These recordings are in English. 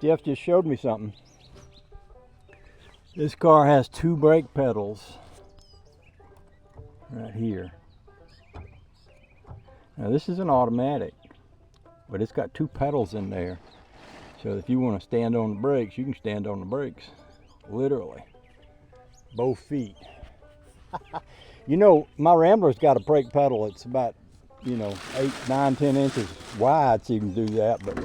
Jeff just showed me something. This car has 2 brake pedals right here. Now this is an automatic, but it's got 2 pedals in there. So if you want to stand on the brakes, you can stand on the brakes, literally, both feet. You know, my Rambler's got a brake pedal. It's about, 8, 9, 10 inches wide, so you can do that. But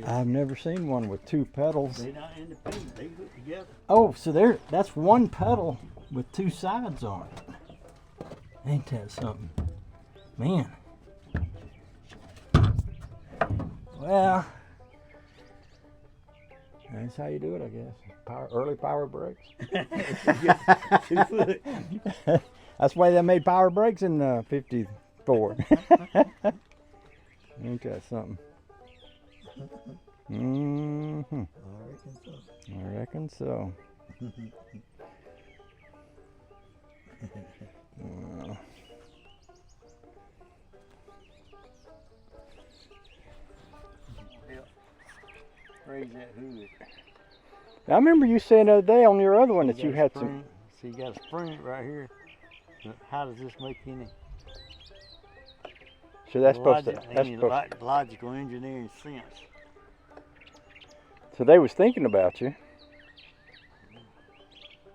I've never seen one with 2 pedals. They're not independent. They hook together. Oh, so that's 1 pedal with 2 sides on it. Ain't that something? Man. Well, that's how you do it, I guess. Early power brakes. That's why they made power brakes in 54. Ain't that something? Mm-hmm. I reckon so. Raise that hood. I remember you saying the other day on your other one that you had some. So you got a spring right here. How does this make any? So that's supposed to. Logical engineering sense. So they was thinking about you.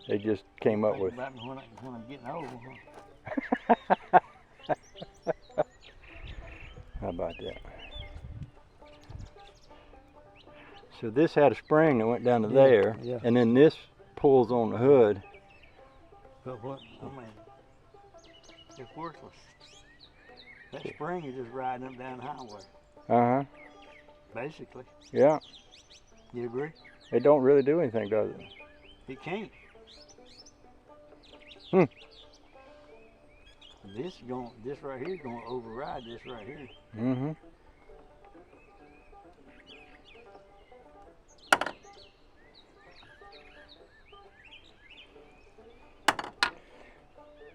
They just came up with. About me when I'm getting old. Huh? How about that? So this had a spring that went down to there, and then this pulls on the hood. But what? I mean, it's worthless. That spring is just riding up down the highway. Uh-huh. Basically. Yeah. You agree? It don't really do anything, does it? It can't. This right here is gonna override this right here. Mm-hmm.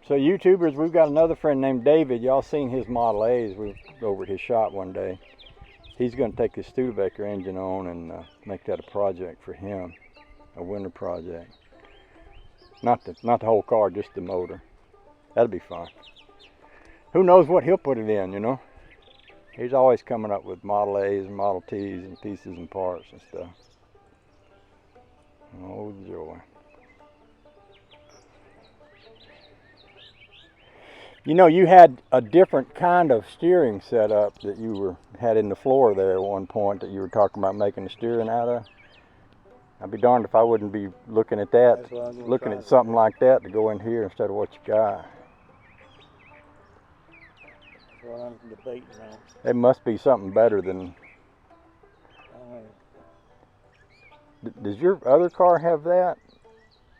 So YouTubers, we've got another friend named David. Y'all seen his Model A's. We were over at his shop one day. He's going to take his Studebaker engine on and make that a project for him, a winter project. Not the whole car, just the motor. That'll be fun. Who knows what he'll put it in, you know? He's always coming up with Model A's and Model T's and pieces and parts and stuff. Oh, joy. You know, you had a different kind of steering setup that you had in the floor there at one point that you were talking about making the steering out of. I'd be darned if I wouldn't be looking at that, looking at something like that to go in here instead of what you got. That's what I'm debating on. It must be something better than... Does your other car have that?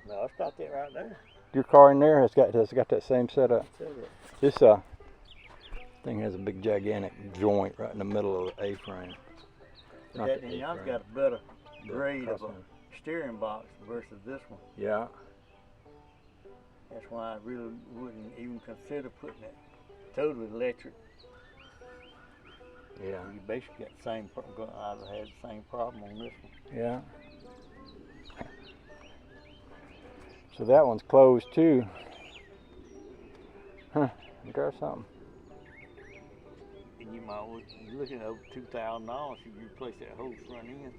No, it's got that right there. Your car in there has got that same setup. This thing has a big gigantic joint right in the middle of the A-frame. That I've got a better grade of a steering box versus this one. Yeah. That's why I really wouldn't even consider putting it totally electric. Yeah. You basically got the same. I've had the same problem on this one. Yeah. So that one's closed too. Huh, ain't there something? And you might be looking at over $2,000 if you replace that whole front end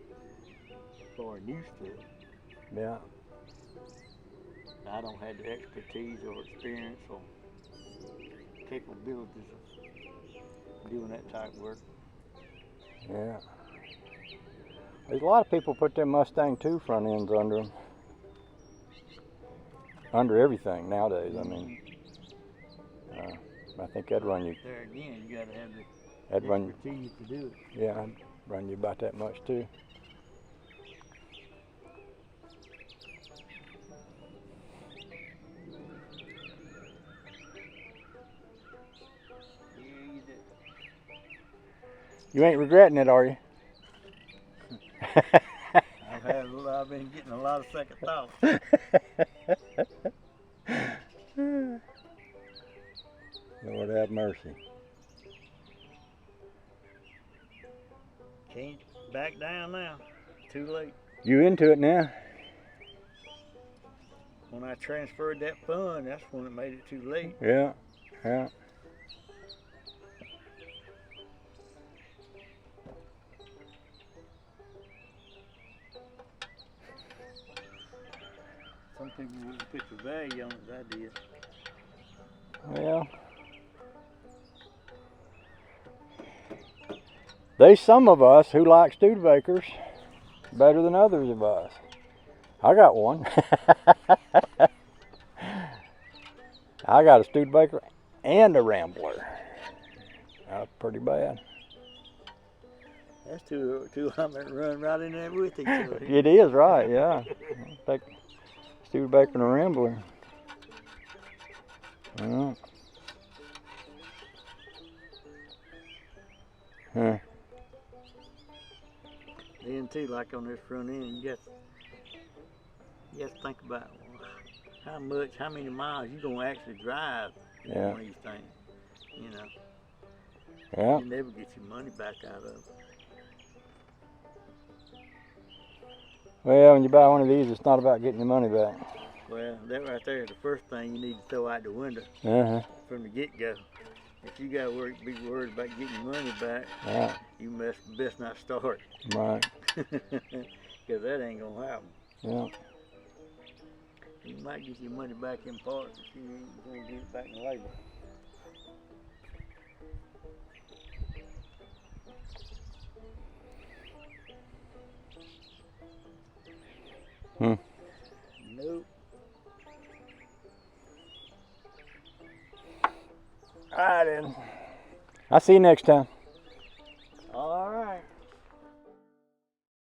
for used to it. Yeah. I don't have the expertise or experience or capabilities of doing that type of work. Yeah. There's a lot of people put their Mustang 2 front ends under them. Under everything nowadays, I mean. I think that'd run you. There again, you got to have the expertise to do it. Yeah, I'd run you about that much too. You ain't regretting it, are you? I've been getting a lot of second thoughts. Lord have mercy. Can't back down now. too late. You into it now? When I transferred that fund, that's when it made it too late. Yeah, yeah. Some people wouldn't put the value on it as I did. Well, there's some of us who like Studebakers better than others of us. I got one. I got a Studebaker and a Rambler. That's pretty bad. That's two of them that run right in there with each other. It is, right, yeah. Take Studebaker and a Rambler. Well. Huh. Then too, like on this front end, you have to think about how many miles you gonna actually drive Yeah. on these things. You know, Yeah. you never get your money back out of it. Well, when you buy one of these, it's not about getting your money back. Well, that right there is the first thing you need to throw out the window Uh-huh. from the get-go. If you got to be worried about getting your money back, Yeah. you best not start. Right. Because that ain't gonna happen. Yeah. You might get your money back in parts, but you ain't gonna get it back in labor. Hmm. Nope. All right, then. I'll see you next time.